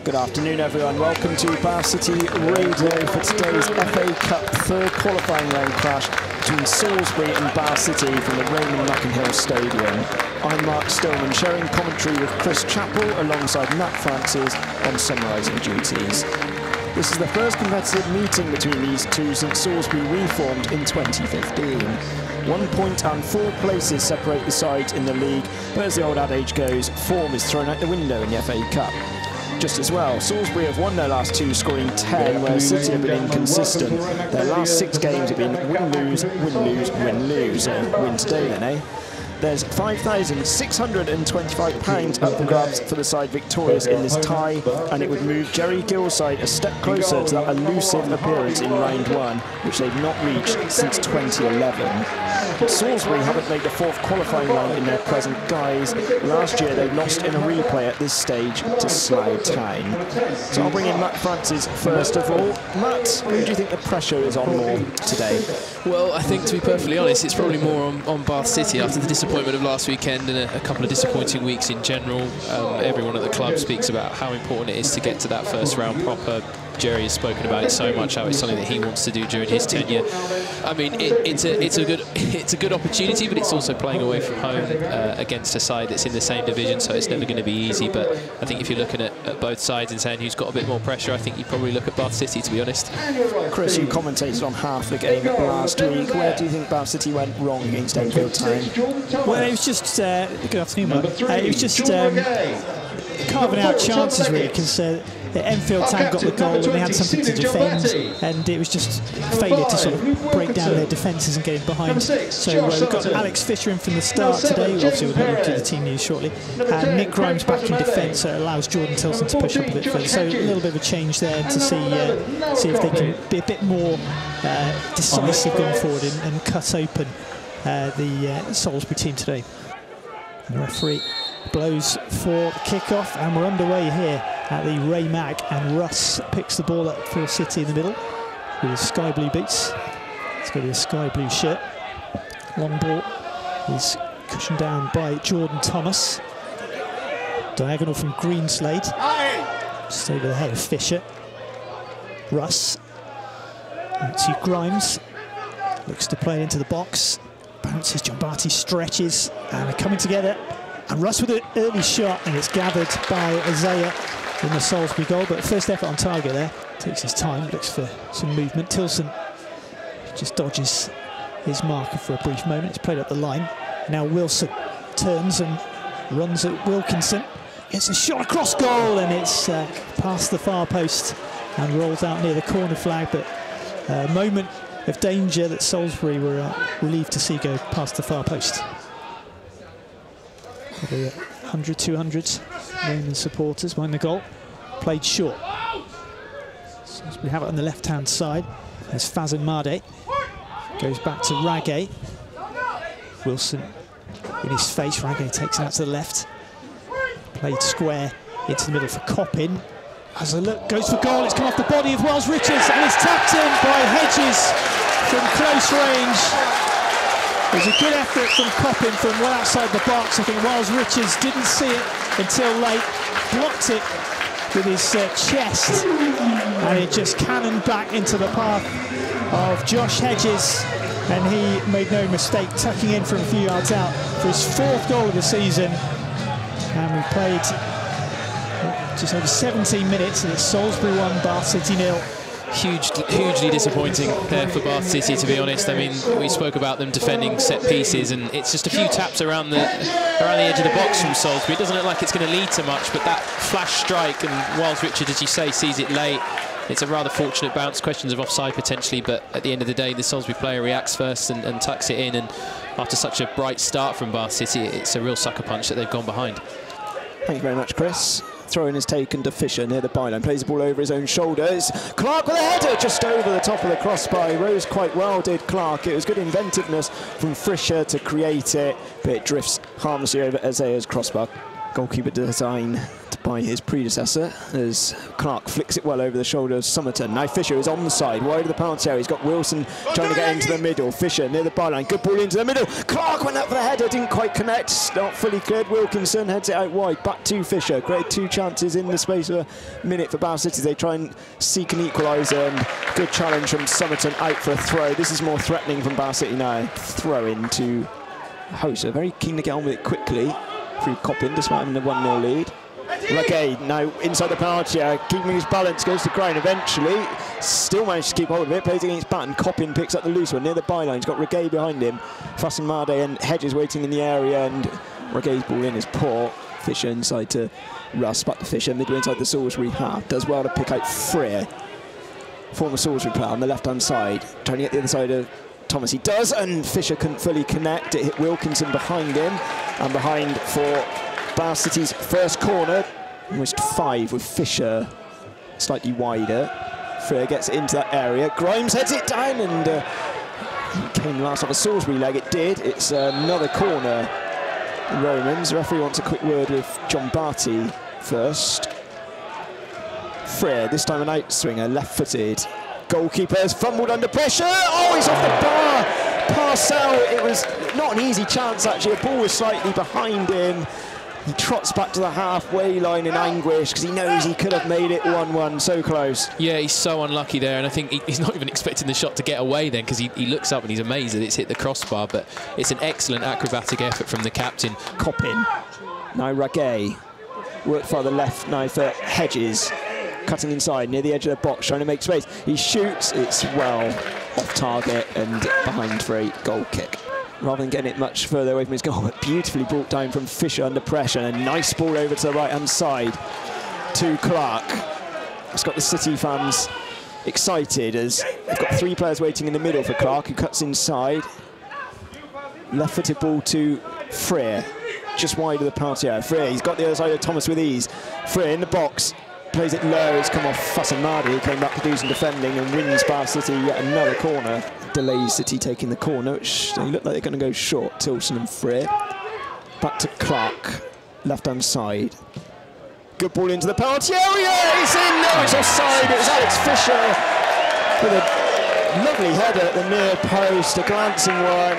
Good afternoon, everyone. Welcome to Bath City Radio for today's FA Cup third qualifying round clash between Salisbury and Bath City from the Raymond Luckenhill Stadium. I'm Mark Stillman, sharing commentary with Chris Chappell alongside Matt Francis on summarising duties. This is the first competitive meeting between these two since Salisbury reformed in 2015. 1 point and 4 places separate the sides in the league, but as the old adage goes, form is thrown out the window in the FA Cup. Just as well, Salisbury have won their last 2, scoring 10, where City have been inconsistent. Their last 6 games have been win-lose, win-lose, win-lose. Win today then, eh? There's £5,625 up for grabs for the side victorious in this tie, and it would move Jerry Gill's side a step closer to that elusive appearance in round 1, which they've not reached since 2011. Salisbury haven't made the 4th qualifying round in their present guise. Last year they lost in a replay at this stage to Slough Town. So I'll bring in Matt Francis first of all. Matt, who do you think the pressure is on more today? Well, I think, to be perfectly honest, it's probably more on Bath City after the disappointment of last weekend and a couple of disappointing weeks in general. Everyone at the club speaks about how important it is to get to that first round proper. Jerry has spoken about it so much, how it's something that he wants to do during his tenure. I mean, it's a good opportunity, but it's also playing away from home against a side that's in the same division, so it's never going to be easy. But I think if you're looking at both sides and saying who's got a bit more pressure, I think you'd probably look at Bath City, to be honest. Chris, you commentated on half the game last week. Where do you think Bath City went wrong against Enfield Town? Well, it was just good afternoon, Mark. It was just carving out chances really, because Enfield Town got the goal and they had something to defend, and it was just failure to sort of break down their defences and get in behind. So we've got Alex Fisher in from the start today, obviously we'll look at the team news shortly, and Nick Grimes back in defence, so it allows Jordan Tilson to push up a bit further. So a little bit of a change there to see if they can be a bit more decisive going forward and cut open the Salisbury team today. The referee blows for the kick-off, and we're underway here at the Ray Mag, and Russ picks the ball up for City in the middle with his sky blue boots. It's going to be a sky blue shirt. Long ball is cushioned down by Jordan Thomas. Diagonal from Greenslade, just over the head of Fisher. Russ, out to Grimes, looks to play it into the box. Bounces, John Barty stretches, and they're coming together. And Russ with an early shot, and it's gathered by Isaiah in the Salisbury goal. But first effort on target there, takes his time, looks for some movement. Tilson just dodges his marker for a brief moment. It's played up the line. Now Wilson turns and runs at Wilkinson. Gets a shot across goal, and it's past the far post and rolls out near the corner flag. But a moment of danger that Salisbury were relieved to see go past the far post. Probably 100, 200 Roman supporters behind the goal. Played short. So we have it on the left-hand side. There's Fazan Made. Goes back to Ragay. Wilson in his face. Ragay takes it out to the left. Played square into the middle for Coppin. Has a look, goes for goal. It's come off the body of Wells Richards, and it's tapped in by Hedges from close range. There's a good effort from Coppin from well outside the box. I think Wells Richards didn't see it until late, blocked it with his chest, and it just cannoned back into the path of Josh Hedges, and he made no mistake tucking in from a few yards out for his 4th goal of the season. And we played just over 17 minutes, and it's Salisbury 1, Bath City 0. Hugely disappointing there for Bath City, to be honest. I mean, we spoke about them defending set pieces, and it's just a few taps around the edge of the box from Salisbury. It doesn't look like it's going to lead to much, but that flash strike, and Wells Richards, as you say, sees it late. It's a rather fortunate bounce, questions of offside potentially, but at the end of the day, the Salisbury player reacts first and tucks it in, and after such a bright start from Bath City, it's a real sucker punch that they've gone behind. Thank you very much, Chris. Throw-in is taken to Fisher near the byline. Plays the ball over his own shoulders. Clark with a header just over the top of the crossbar. He rose quite well, did Clark. It was good inventiveness from Fisher to create it, but it drifts harmlessly over Isaiah's crossbar. Goalkeeper design to by his predecessor as Clark flicks it well over the shoulder of Somerton. Now Fisher is on the side, wide of the penalty area. He's got Wilson trying to get into the middle. Fisher near the byline, good ball into the middle. Clark went up for the header, didn't quite connect, not fully cleared. Wilkinson heads it out wide, back to Fisher. Great 2 chances in the space of a minute for Bath City. They try and seek an equaliser, and good challenge from Somerton out for a throw. This is more threatening from Bath City now. Throw into host. They're very keen to get on with it quickly through Coppin, despite having the 1-0 lead. Reggae now inside the penalty area, keeping his balance, goes to ground eventually. Still managed to keep hold of it, plays against Batten. Coppin picks up the loose one near the byline. He's got Reggae behind him. 𝗛𝗛𝗛𝗛𝗛𝗛 and Hedges waiting in the area, and Reggae's ball in is poor. Fisher inside to Russ, back to Fisher, midway inside the Salisbury half. Does well to pick out Freer, former Salisbury player, on the left-hand side. Trying to get the other side of Thomas. He does, and Fisher couldn't fully connect. It hit Wilkinson behind him, and behind for Bath City's first corner. Almost 5 with Fisher slightly wider. Freer gets into that area. Grimes heads it down, and it came last off a Salisbury leg. It did. It's another corner. Romans. The referee wants a quick word with John Barty first. Freer, this time an outswinger, left-footed. Goalkeeper has fumbled under pressure. Oh, he's off the bar. Pass out. It was not an easy chance, actually. The ball was slightly behind him. He trots back to the halfway line in anguish because he knows he could have made it 1-1, so close. Yeah, he's so unlucky there, and I think he's not even expecting the shot to get away then, because he looks up and he's amazed that it's hit the crossbar, but it's an excellent acrobatic effort from the captain. Coppin. Now Reggae. Worked further left now for Hedges. Cutting inside near the edge of the box, trying to make space. He shoots, it's well off target and behind for a goal kick. Rather than getting it much further away from his goal, but beautifully brought down from Fisher under pressure. And a nice ball over to the right-hand side to Clark. It's got the City fans excited as they've got 3 players waiting in the middle for Clark, who cuts inside. Left-footed ball to Freer, just wide of the penalty area. Freer, he's got the other side of Thomas with ease. Freer in the box, plays it low, it's come off 𝗛𝗛𝗛𝗛𝗛𝗛𝗛, who came back to do some defending and wins Bath City yet another corner. Delays City taking the corner, which they look like they're going to go short. Tilson and Freer. Back to Clark, left-hand side. Good ball into the penalty area, it's in, no, it's offside. It was Alex Fisher with a lovely header at the near post, a glancing one.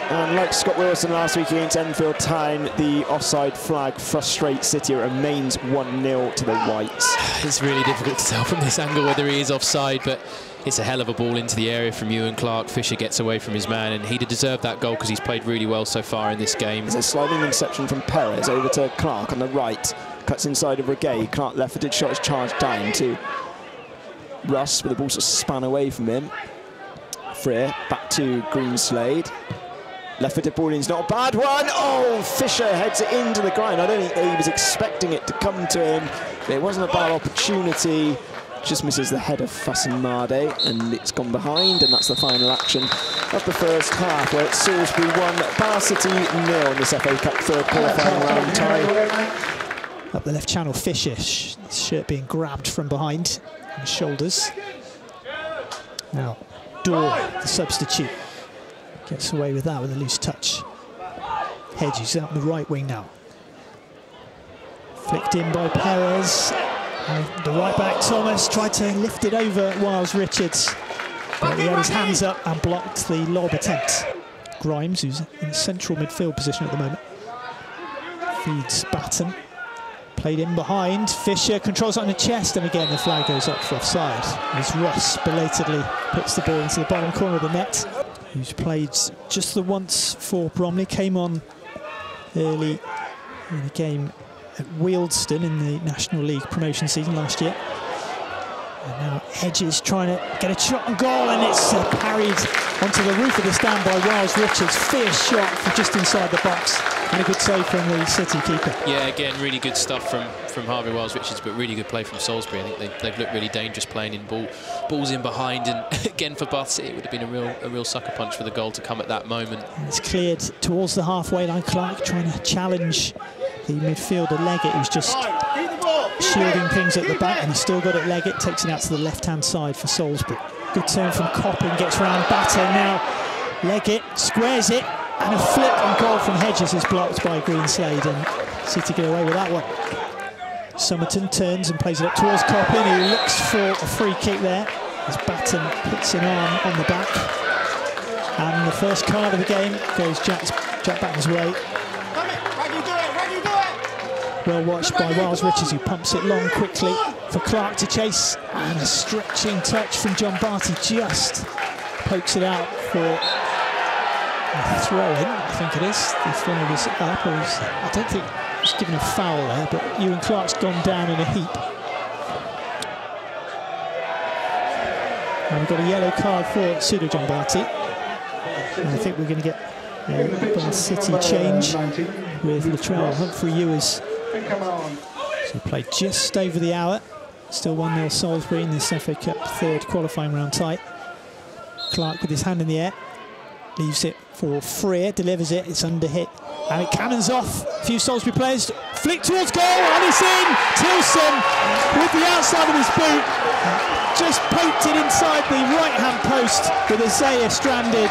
And like Scott Wilson last week against Enfield Town, the offside flag frustrates City. It remains 1-0 to the Whites. It's really difficult to tell from this angle whether he is offside, but it's a hell of a ball into the area from Ewan Clark. Fisher gets away from his man, and he'd have deserved that goal because he's played really well so far in this game. There's a sliding interception from Perez over to Clark on the right. Cuts inside of Reggae. Clark left-footed shot is charged down to Russ, but the ball sort of span away from him. Freer back to Greenslade. Left-footed ball in is not a bad one. Oh, Fisher heads it into the ground. I don't think he was expecting it to come to him. It wasn't a bad opportunity. Just misses the head of 𝗛𝗛𝗛𝗛𝗛𝗛𝗛𝗛, and it's gone behind, and that's the final action of the first half, where it's Salisbury 1, Bath City 0 in this FA Cup third qualifying round tie. Up the left channel, Fisher, his shirt being grabbed from behind his shoulders. Now, Dorr, the substitute, gets away with that with a loose touch. Hedges out on the right wing now. Flicked in by Perez. The right back, Thomas, tried to lift it over Wiles Richards, but he had his hands up and blocked the lob attempt. Grimes, who's in central midfield position at the moment, feeds Batten. Played in behind, Fisher controls it on the chest, and again the flag goes up for offside as Russ belatedly puts the ball into the bottom corner of the net. Who's played just the once for Bromley, came on early in a game at Wealdstone in the National League promotion season last year. And now Hedges trying to get a shot on goal, and it's parried onto the roof of the stand by Wiles Richards. Fierce shot from just inside the box, and a good save from the City keeper. Yeah, again, really good stuff from Harvey Wiles Richards, but really good play from Salisbury. I think they've looked really dangerous playing in balls in behind, and again for Bath City it would have been a real sucker punch for the goal to come at that moment. And it's cleared towards the halfway line. Clark trying to challenge the midfielder Leggett, who's just shielding things at the back, and he's still got it. Leggett takes it out to the left-hand side for Salisbury. Good turn from Coppin, gets round Batten now. Leggett squares it, and a flick on goal from Hedges is blocked by Greenslade, and City get away with that one. Somerton turns and plays it up towards Coppin, who looks for a free kick there as Batten puts an arm on the back. And the first card of the game goes Jack Batten's way. Well watched by Wiles Richards, who pumps it long quickly for Clark to chase, and a stretching touch from John Barty just pokes it out for a throw-in, I think it is. The flag is up, I don't think it's given a foul there, but Ewan Clark's gone down in a heap. And we've got a yellow card for Pseudo John Barty. And I think we're going to get a Bath City change with Latrell Humphrey-Ewers. So played just over the hour. Still 1-0 Salisbury in this FA Cup third qualifying round tie. Clark with his hand in the air. Leaves it for Freer, delivers it, it's under hit. And it cannons off. A few Salisbury players flick towards goal, and it's in! Tilson with the outside of his boot. Just poked it inside the right-hand post with Isaiah stranded.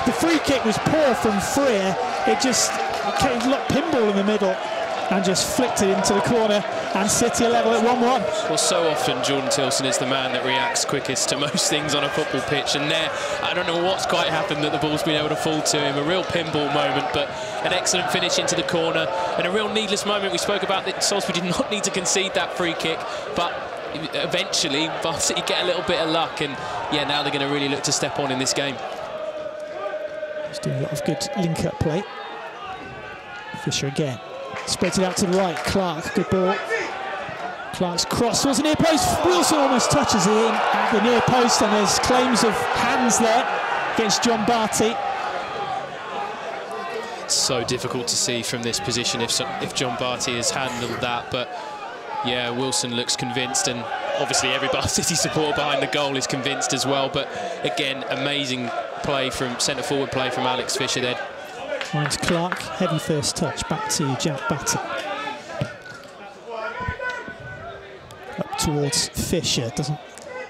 The free kick was poor from Freer. It just came like pinball in the middle and just flicked it into the corner, and City are level at 1-1. Well, so often Jordan Tilson is the man that reacts quickest to most things on a football pitch, and there, I don't know what's quite happened that the ball's been able to fall to him. A real pinball moment, but an excellent finish into the corner, and a real needless moment. We spoke about that Salisbury did not need to concede that free kick, but eventually Bath City get a little bit of luck, and yeah, now they're going to really look to step on in this game. He's doing a lot of good link-up play. Fisher again. Spreads it out to the right. Clark, good ball. Clark's cross towards the near post. Wilson almost touches it in at the near post, and there's claims of hands there against John Barty. It's so difficult to see from this position if John Barty has handled that, but yeah, Wilson looks convinced, and obviously every Bath City supporter behind the goal is convinced as well. But again, amazing play from centre-forward play from Alex Fisher there. Finds Clark, heavy first touch, back to Jack Batten. Up towards Fisher, doesn't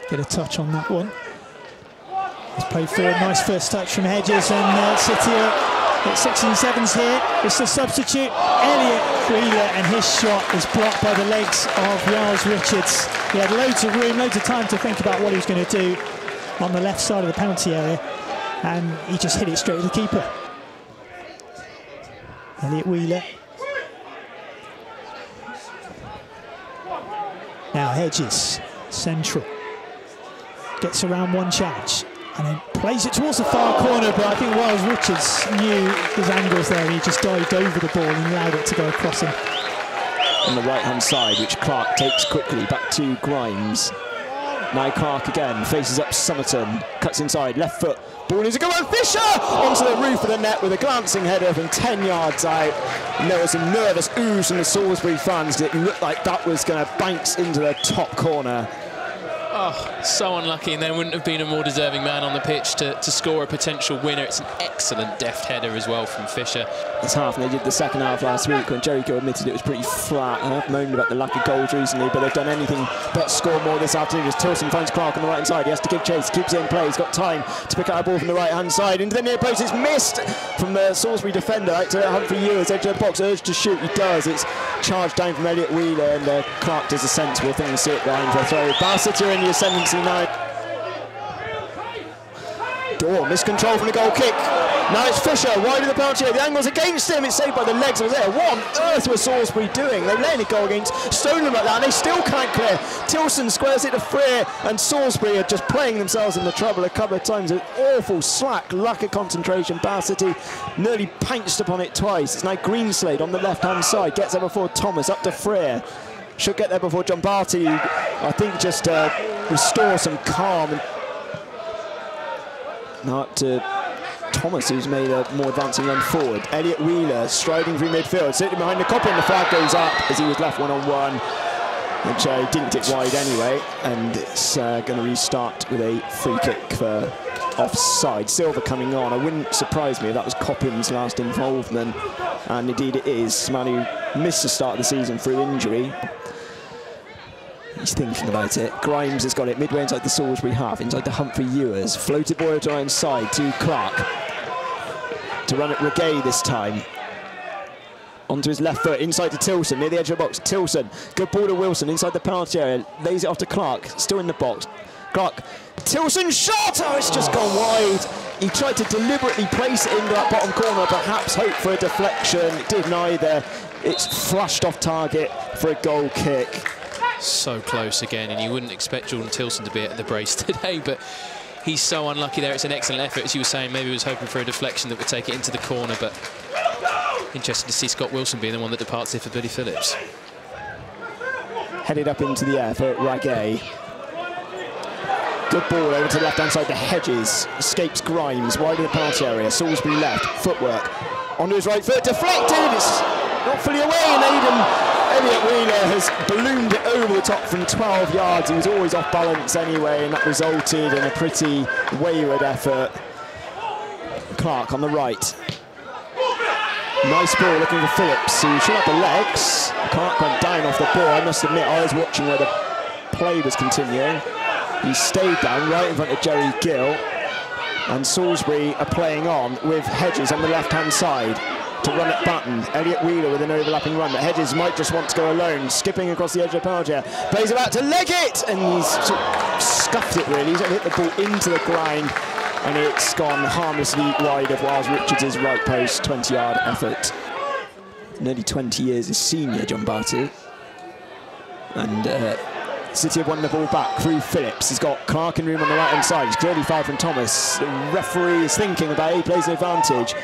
get a touch on that one. He's played forward, nice first touch from Hedges, and City at 6 and 7s here. It's the substitute, Elliot Wheeler, and his shot is blocked by the legs of Wiles Richards. He had loads of room, loads of time to think about what he was going to do on the left side of the penalty area, and he just hit it straight to the keeper. Elliot Wheeler. Now Hedges, central. Gets around one challenge and then plays it towards the far corner, but I think Wiles Richards knew his angles there, and he just dived over the ball and allowed it to go across him. On the right-hand side, which Clark takes quickly, back to Grimes. Now Clark again, faces up Somerton, cuts inside, left foot, ball is a go, and Fisher onto the roof of the net with a glancing header from 10 yards out. And there was some nervous oohs from the Salisbury fans. It looked like that was going to bounce into the top corner. Oh, so unlucky, and there wouldn't have been a more deserving man on the pitch to score a potential winner. It's an excellent deft header as well from Fisher. It's half, and they did the second half last week when Jericho admitted it was pretty flat. I've moaned about the lack of goals recently, but they've done anything but score more this afternoon as Tilson finds Clark on the right-hand side. He has to give chase, keeps it in play. He's got time to pick out a ball from the right-hand side. Into the near post, it's missed from the Salisbury defender out to Humphrey-Ewers, edge of the box, urged to shoot. He does. It's charged down from Elliot Wheeler, and Clark does a sensible thing to sit behind for a throw. Bath City are in the ascendancy now. Miscontrol from the goal kick. Now it's Fisher, wide of the penalty area. The angle's against him. It's saved by the legs of there. What on earth was Salisbury doing? They've let a goal against Stoneman like that, and they still can't clear. Tilson squares it to Freer, and Salisbury are just playing themselves into trouble a couple of times. An awful slack, lack of concentration. Bath City nearly pounced upon it twice. It's now Greenslade on the left-hand side. Gets there before Thomas, up to Freer. Should get there before John Barty, who I think just restore some calm. Now up to Thomas, who's made a more advancing run forward. Elliot Wheeler striding through midfield, sitting behind the copy, and the flag goes up as he was left one-on-one, which didn't tip wide anyway, and it's going to restart with a free kick for offside. Silver coming on. It wouldn't surprise me if that was Coppin's last involvement, and indeed it is. Man who missed the start of the season through injury. He's thinking about it. Grimes has got it midway inside the Salisbury half, inside the Humphrey-Ewers. Floated ball to inside to Clark. To run at Regay this time. Onto his left foot, inside to Tilson, near the edge of the box. Tilson, good ball to Wilson, inside the penalty area, lays it off to Clark, still in the box. Clark, Tilson shot! Oh, it's just gone wide. He tried to deliberately place it into that bottom corner, perhaps hope for a deflection. It did neither. It's flushed off target for a goal kick. So close again, and you wouldn't expect Jordan Tilson to be at the brace today, but he's so unlucky there. It's an excellent effort, as you were saying. Maybe he was hoping for a deflection that would take it into the corner, but interesting to see Scott Wilson being the one that departs here for Billy Phillips. Headed up into the air for Ragay. Good ball over to the left-hand side to Hedges. Escapes Grimes, wide of the penalty area. Salisbury left, footwork. Onto his right foot, deflected. It's not fully away, and Elliot Wheeler has ballooned it over the top from 12 yards. He was always off balance anyway, and that resulted in a pretty wayward effort. Clark on the right. Nice ball looking for Phillips, who should have the legs. Clark went down off the ball. I must admit, I was watching where the play was continuing. He stayed down right in front of Jerry Gill, and Salisbury are playing on with Hedges on the left-hand side to run at Button. Elliot Wheeler with an overlapping run, but Hedges might just want to go alone, skipping across the edge of the penalty area. Plays about to leg it, and he's sort of scuffed it really. He's hit the ball into the ground, and it's gone harmlessly wide of Wiles Richards' right post. 20-yard effort. Nearly 20 years his senior, John Barty. And City have won the ball back through Phillips. He's got Clark in room on the right-hand side. He's clearly fouled from Thomas. The referee is thinking about it. He plays an advantage.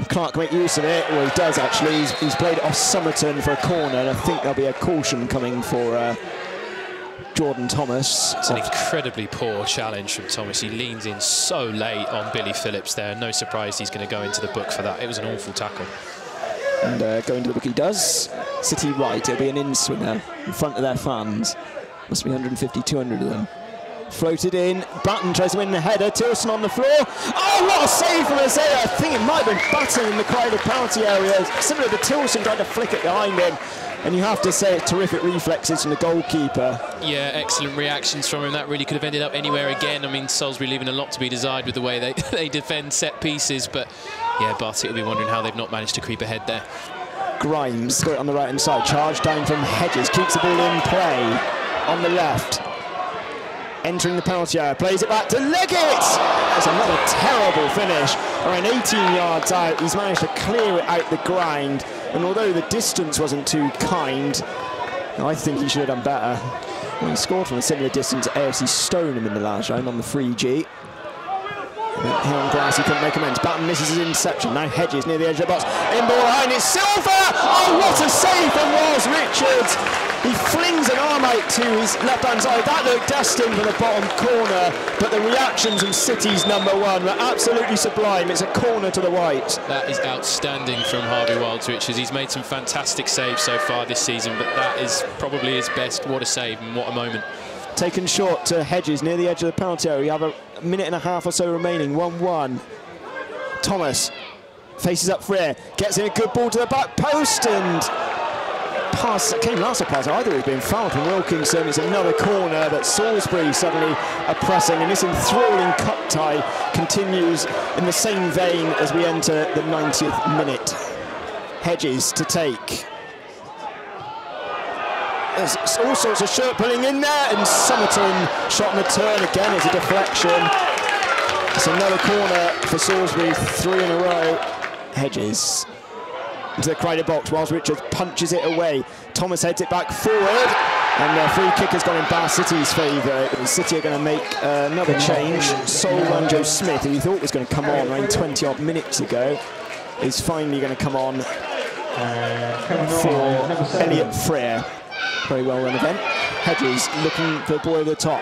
Clark make use of it. Well, he does actually. He's played it off Somerton for a corner, and I think there'll be a caution coming for Jordan Thomas. It's an incredibly poor challenge from Thomas. He leans in so late on Billy Phillips there. No surprise he's going to go into the book for that. It was an awful tackle. And going to the book he does. City right, it'll be an in-swinger in front of their fans. Must be 150, 200 of them. Floated in, Button tries to win the header, Tilson on the floor. Oh, what a save from Isaiah! I think it might have been Button in the crowded penalty area, similar to Tilson trying to flick it behind him. And you have to say it's terrific reflexes from the goalkeeper. Yeah, excellent reactions from him. That really could have ended up anywhere again. I mean, Salisbury leaving a lot to be desired with the way they defend set pieces, but yeah, Barty will be wondering how they've not managed to creep ahead there. Grimes got it on the right-hand side, charged down from Hedges, keeps the ball in play on the left. Entering the penalty area, plays it back to Leggett! That's another terrible finish. Around 18 yards out, he's managed to clear it out the ground. And although the distance wasn't too kind, I think he should have done better. He scored from a similar distance at AFC Stoneham in the last round on the 3G. Here on grass, he couldn't make amends. Button misses his interception. Now Hedges near the edge of the box. In ball behind, it's Silver! Oh, what a save from Wiles Richards! He flings an arm out to his left-hand side. That looked destined for the bottom corner, but the reactions from City's number one were absolutely sublime. It's a corner to the white. That is outstanding from Harvey Wiles Richards. He's made some fantastic saves so far this season, but that is probably his best. What a save and what a moment. Taken short to Hedges near the edge of the penalty area. You have a minute and a half or so remaining, 1-1. Thomas faces up Freer, gets in a good ball to the back post, and pass that came last pass. Either he's been fouled from Wilkinson. It's another corner, but Salisbury suddenly are pressing, and this enthralling cup tie continues in the same vein as we enter the 90th minute. Hedges to take. There's all sorts of shirt pulling in there, and Somerton shot on the turn again. It's a deflection. It's another corner for Salisbury, 3 in a row. Hedges into the crowded box. Wiles Richards punches it away. Thomas heads it back forward, and the free kick has gone in Bath City's favour. City are going to make another change. Wanjo Smith, who we thought was going to come on around 20-odd minutes ago, is finally going to come on for Elliot Freer. Very well run event. Hedges looking for the ball over the top.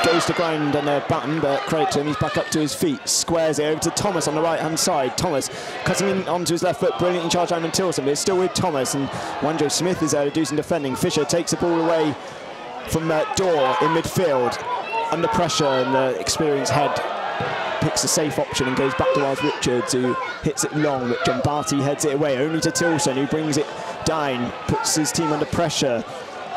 Goes to ground on their Button, but credit to him, he's back up to his feet. Squares it over to Thomas on the right-hand side. Thomas cutting in onto his left foot, brilliantly charged down on Tilson, but it's still with Thomas, and Wanjo Smith is there to do some defending. Fisher takes the ball away from Dorr in midfield. Under pressure, and the experienced head picks a safe option and goes back to Wiles Richards, who hits it long, but John Barty heads it away, only to Tilson, who brings it down, puts his team under pressure.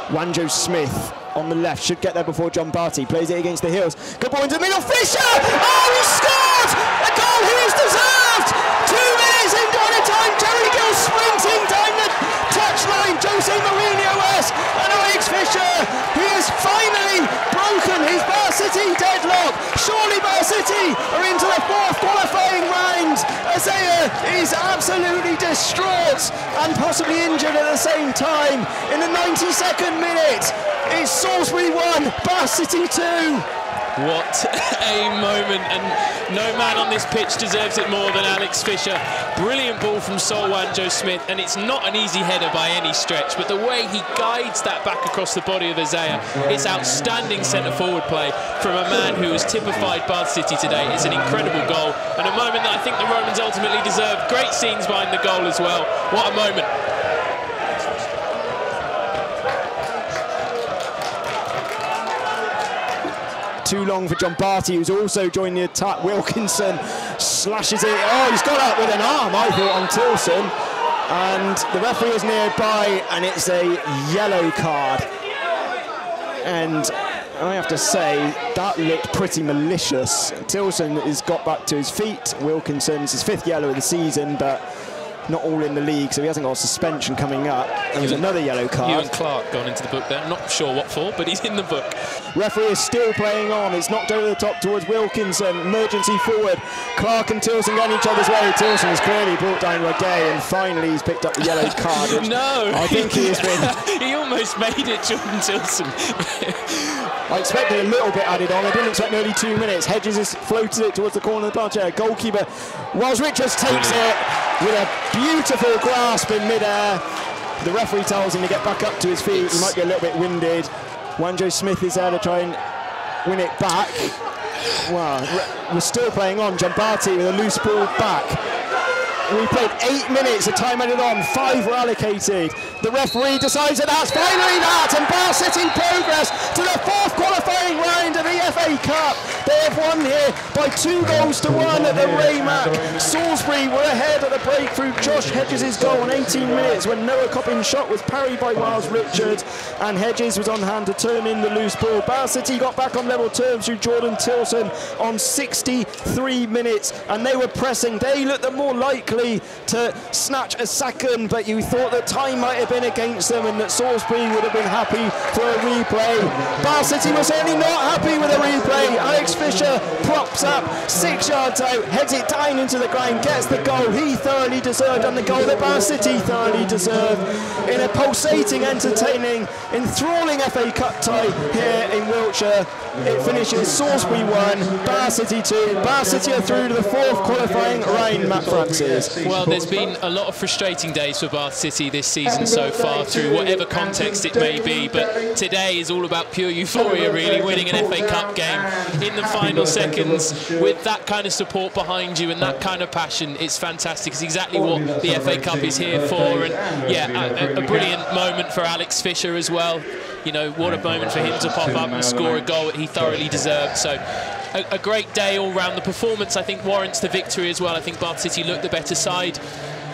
Wanjo Smith on the left, should get there before John Barty, plays it against the heels. Good ball into the middle, Fisher! Oh, he scored! A goal he has deserved! 2 minutes is in down in time. Jerry Gill sprinting down the touchline. Jose Mourinho-esque. And Alex Fisher, he has finally broken his Bar City deadlock. Surely Bar City are into the 4th qualifying round. Isaiah is absolutely distraught and possibly injured at the same time. In the 92nd minute, it's Salisbury 1, Bar City 2. What a moment, and no man on this pitch deserves it more than Alex Fisher. Brilliant ball from 𝗛𝗚𝗛𝗛𝗚𝗛𝗏, and it's not an easy header by any stretch, but the way he guides that back across the body of Isaiah, it's outstanding centre-forward play from a man who has typified Bath City today. It's an incredible goal, and a moment that I think the Romans ultimately deserve. Great scenes behind the goal as well. What a moment. Too long for John Barty, who's also joined the attack. Wilkinson slashes it. Oh, he's got up with an arm, I thought, on Tilson. And the referee is nearby, and it's a yellow card. And I have to say, that looked pretty malicious. Tilson has got back to his feet. Wilkinson's his 5th yellow of the season, but not all in the league, so he hasn't got a suspension coming up. And there's another yellow card. Ewan Clark gone into the book there. Not sure what for, but he's in the book. Referee is still playing on. It's knocked over the top towards Wilkinson. Emergency forward. Clark and Tilson going each other's way. Tilson is clearly brought down by Gay, and finally he's picked up the yellow card. No! I think he has been... He almost made it, Jordan Tilson. I expected a little bit added on. I didn't expect nearly 2 minutes. Hedges has floated it towards the corner of the parterre. Goalkeeper Wells Richards takes it with a beautiful grasp in mid-air. The referee tells him to get back up to his feet. He might be a little bit winded. Wanjo Smith is there to try and win it back. Wow, we're still playing on. John Barty with a loose ball back. We played 8 minutes of time added on, 5 were allocated. The referee decides that that's finally that, and Bar City progress to the 4th qualifying round of the FA Cup. They have won here by 2-1 at the Raymac. Salisbury were ahead at the break through Josh Hedges' goal in 18 minutes when Noah Coppin's shot was parried by Miles Richards, and Hedges was on hand to turn in the loose ball. Bar City got back on level terms through Jordan Tilson on 63 minutes, and they were pressing. They looked the more likely to snatch a second, but you thought that time might have been against them and that Salisbury would have been happy for a replay. Bar City was certainly not happy with a replay. Alex Fisher props up 6 yards out, heads it down into the ground, gets the goal he thoroughly deserved, and the goal that Bar City thoroughly deserved in a pulsating, entertaining, enthralling FA Cup tie here in Wiltshire. It finishes Salisbury 1, Bar City 2. Bar City are through to the 4th qualifying round, Matt Francis. Well, there's been a lot of frustrating days for Bath City this season so far, through whatever context it may be, but today is all about pure euphoria, really, winning an FA Cup game in the final seconds with that kind of support behind you and that kind of passion. It's fantastic. It's exactly what the FA Cup is here for, and yeah, a brilliant moment for Alex Fisher as well. You know, what a moment for him to pop up and score a goal that he thoroughly deserved. So a great day all round. The performance, I think, warrants the victory as well. I think Bath City looked the better side,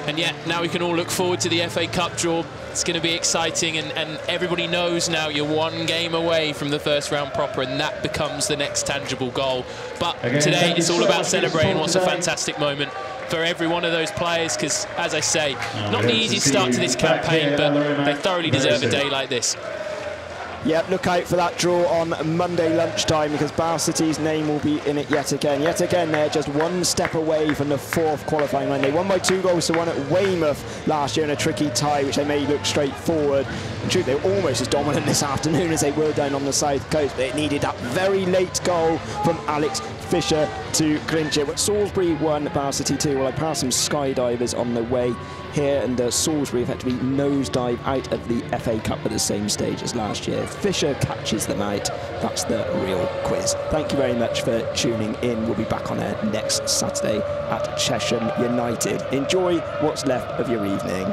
and yet now we can all look forward to the FA Cup draw. It's going to be exciting, and everybody knows now you're 1 game away from the 1st round proper, and that becomes the next tangible goal. But today it's all about celebrating what's a fantastic moment for every one of those players, because, as I say, not the easiest start to this campaign, but they thoroughly deserve a day like this. Yep, look out for that draw on Monday lunchtime, because Bar City's name will be in it yet again. Yet again, they're just 1 step away from the 4th qualifying round. They won by 2-1 at Weymouth last year in a tricky tie, which they made look straightforward. In truth, they were almost as dominant this afternoon as they were down on the south coast, but it needed that very late goal from Alex Fisher to clinch it. But Salisbury 1, Bar City 2. Well, I passed some skydivers on the way here, and Salisbury effectively nosedive out of the FA Cup at the same stage as last year. Fisher catches them out. That's the real quiz. Thank you very much for tuning in. We'll be back on air next Saturday at Chesham United. Enjoy what's left of your evening.